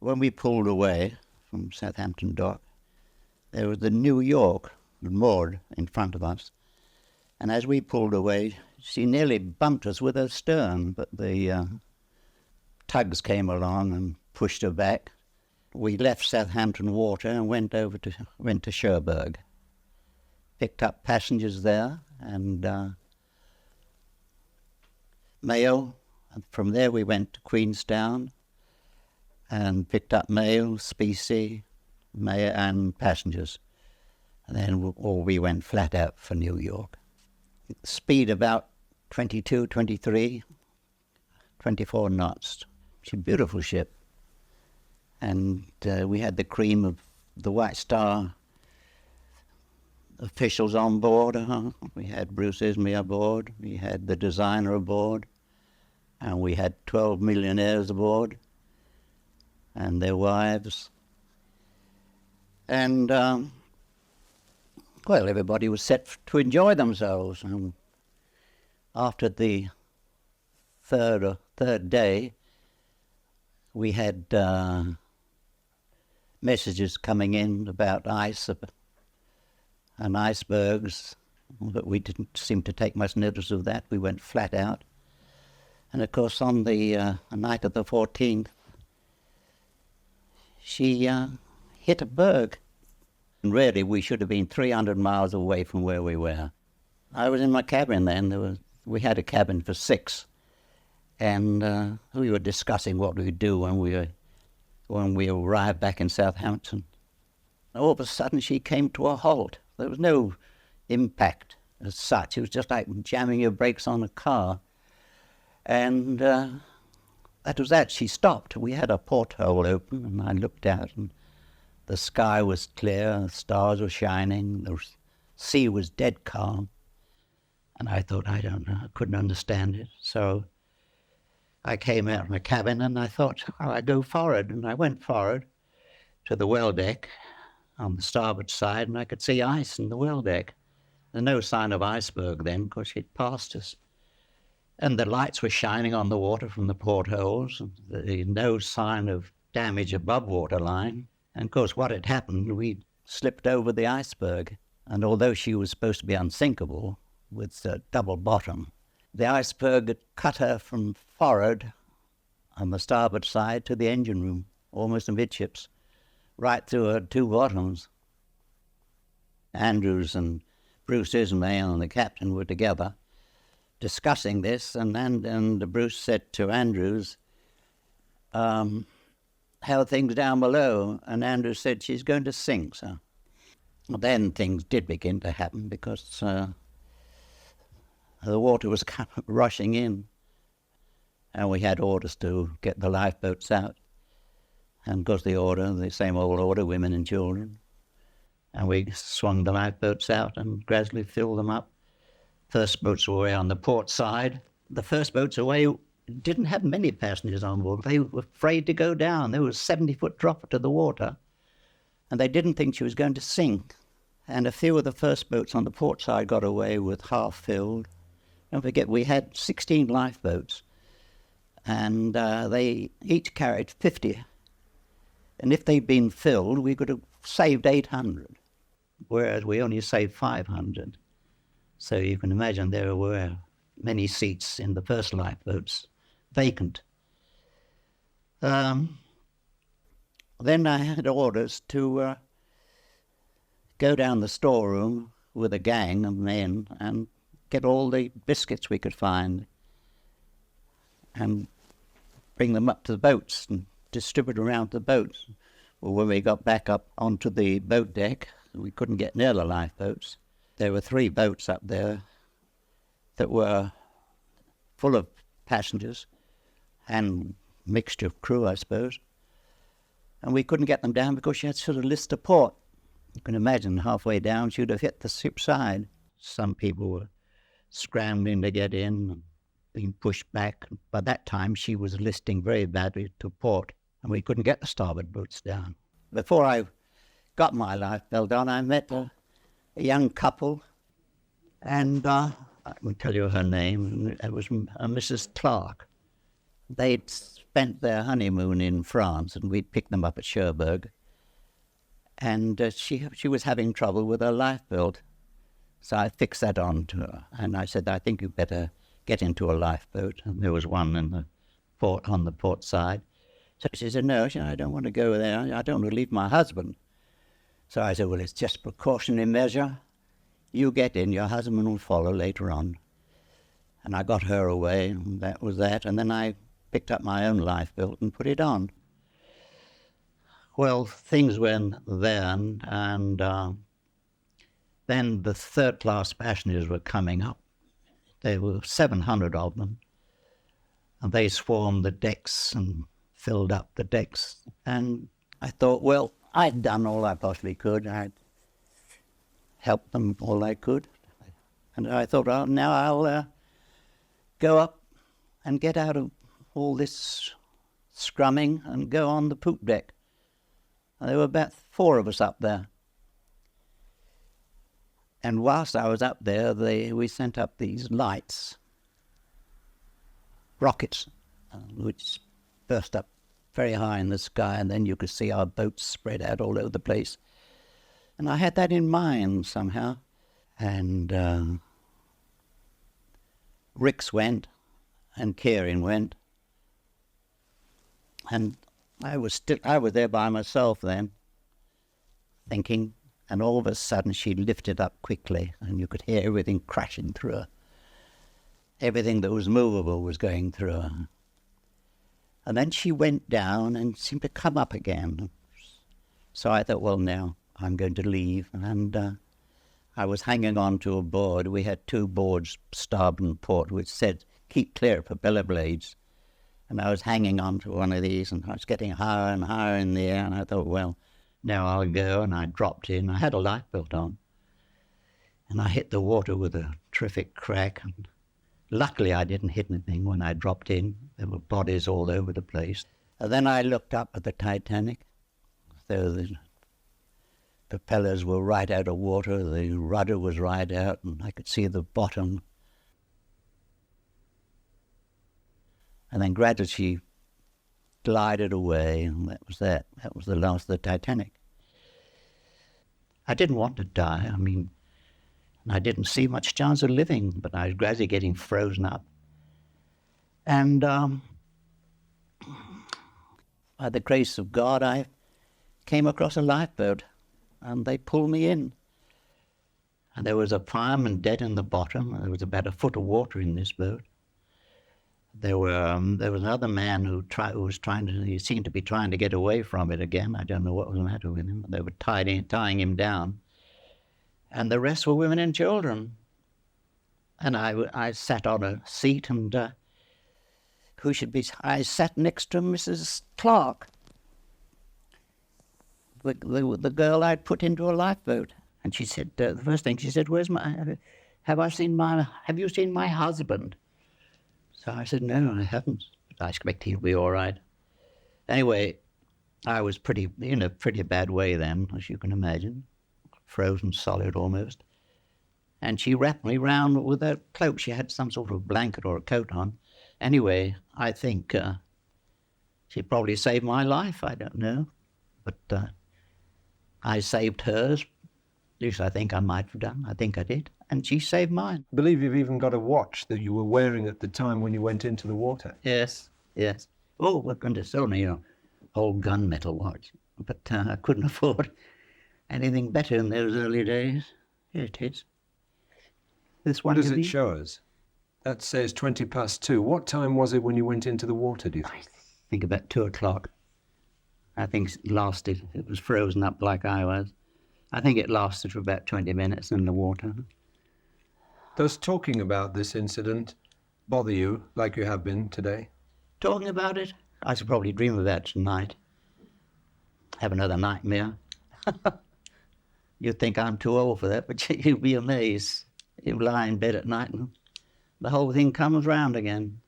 When we pulled away from Southampton Dock, there was the New York moored in front of us. And as we pulled away, she nearly bumped us with her stern, but the tugs came along and pushed her back. We left Southampton Water and went to Cherbourg, picked up passengers there and mail. And from there we went to Queenstown and picked up mail, specie, mail and passengers. And then we went flat out for New York. Speed about 22, 23, 24 knots. It's a beautiful ship. And we had the cream of the White Star officials on board. We had Bruce Ismay aboard. We had the designer aboard. And we had 12 millionaires aboard and their wives. And, well, everybody was set to enjoy themselves. And after the third day, we had messages coming in about ice and icebergs, but we didn't seem to take much notice of that. We went flat out. And of course, on the night of the 14th, she hit a berg. And really, we should have been 300 miles away from where we were. I was in my cabin then. We had a cabin for 6. And we were discussing what we'd do when we arrived back in Southampton. All of a sudden, she came to a halt. There was no impact as such. It was just like jamming your brakes on a car. And that was that. She stopped. We had a porthole open, and I looked out, and the sky was clear, the stars were shining, the sea was dead calm. And I thought, I don't know, I couldn't understand it. So I came out of my cabin, and I thought, oh, I'd go forward. And I went forward to the well deck on the starboard side, and I could see ice in the well deck. There's no sign of iceberg then, because she'd passed us. And the lights were shining on the water from the portholes, and no sign of damage above waterline. And of course, what had happened, we slipped over the iceberg. And although she was supposed to be unsinkable with a double bottom, the iceberg had cut her from forward on the starboard side to the engine room, almost amidships, right through her 2 bottoms. Andrews and Bruce Ismay and the captain were together discussing this, and Bruce said to Andrews, how are things down below? And Andrews said, she's going to sink, sir. Well, then things did begin to happen because the water was rushing in, and we had orders to get the lifeboats out. And of course the same old order, women and children. And we swung the lifeboats out and gradually filled them up. First boats were away on the port side. The first boats away didn't have many passengers on board. They were afraid to go down. There was a 70-foot drop to the water, and they didn't think she was going to sink. And a few of the first boats on the port side got away with half filled. Don't forget, we had 16 lifeboats, and they each carried 50. And if they'd been filled, we could have saved 800, whereas we only saved 500. So you can imagine there were many seats in the first lifeboats vacant. Then I had orders to go down the storeroom with a gang of men and get all the biscuits we could find and bring them up to the boats and distribute around the boats. Well, when we got back up onto the boat deck, we couldn't get near the lifeboats. There were 3 boats up there that were full of passengers and mixture of crew, I suppose. And we couldn't get them down because she had sort of list to port. You can imagine halfway down she would have hit the ship's side. Some people were scrambling to get in and being pushed back. By that time she was listing very badly to port, and we couldn't get the starboard boats down. Before I got my life belt on, I met a young couple, and I will tell you her name. It was Mrs. Clark. They'd spent their honeymoon in France, and we'd picked them up at Cherbourg. And she was having trouble with her lifeboat. So I fixed that on to her. And I said, I think you better get into a lifeboat. And there was one in the port, on the port side. So she said, no, I don't want to go there. I don't want to leave my husband. So I said, well, it's just precautionary measure. You get in, your husband will follow later on. And I got her away, and that was that. And then I picked up my own lifeboat and put it on. Well, things went then, and then the third-class passengers were coming up. There were 700 of them, and they swarmed the decks and filled up the decks. And I thought, well, I'd done all I possibly could. I'd helped them all I could. And I thought, well, now I'll go up and get out of all this scrumming and go on the poop deck. And there were about 4 of us up there. And whilst I was up there, we sent up these lights, rockets, which burst up very high in the sky, and then you could see our boats spread out all over the place. And I had that in mind somehow. And Rix went, and Kieran went. And I was there by myself then, thinking, and all of a sudden she lifted up quickly, and you could hear everything crashing through her. Everything that was movable was going through her. And then she went down and seemed to come up again. So I thought, well, now I'm going to leave. And I was hanging on to a board. We had 2 boards, starboard and port, which said, keep clear of propeller blades. And I was hanging on to one of these, and I was getting higher and higher in the air, and I thought, well, now I'll go. And I dropped in. I had a lifeboat on. And I hit the water with a terrific crack. And luckily, I didn't hit anything when I dropped in. There were bodies all over the place. And then I looked up at the Titanic. So the propellers were right out of water. The rudder was right out, and I could see the bottom. And then gradually she glided away, and that was that. That was the last of the Titanic. I didn't want to die. I mean, I didn't see much chance of living, but I was gradually getting frozen up. And by the grace of God, I came across a lifeboat, and they pulled me in. And there was a fireman dead in the bottom. There was about a foot of water in this boat. There was another man who he seemed to be trying to get away from it again. I don't know what was the matter with him. They were tying him down. And the rest were women and children. And I sat on a seat, and I sat next to Mrs. Clark, the girl I'd put into a lifeboat. And she said, the first thing she said, have you seen my husband? So I said, no, I haven't. But I expect he'll be all right. Anyway, I was in a pretty bad way then, as you can imagine. Frozen solid almost. And she wrapped me round with a cloak. She had some sort of blanket or a coat on. Anyway, I think she probably saved my life, I don't know. But I saved hers. At least I think I might have done. I think I did. And she saved mine. I believe you've even got a watch that you were wearing at the time when you went into the water. Yes. Oh, we're going to sell me an old gunmetal watch. But I couldn't afford anything better in those early days. Here it is. This one. What does it show us? That says 2:20. What time was it when you went into the water, do you think? I think about 2:00. I think it lasted. It was frozen up like I was. I think it lasted for about 20 minutes in the water. Does talking about this incident bother you like you have been today? Talking about it? I should probably dream about it tonight. Have another nightmare. You'd think I'm too old for that, but you'd be amazed. You lie in bed at night and the whole thing comes round again.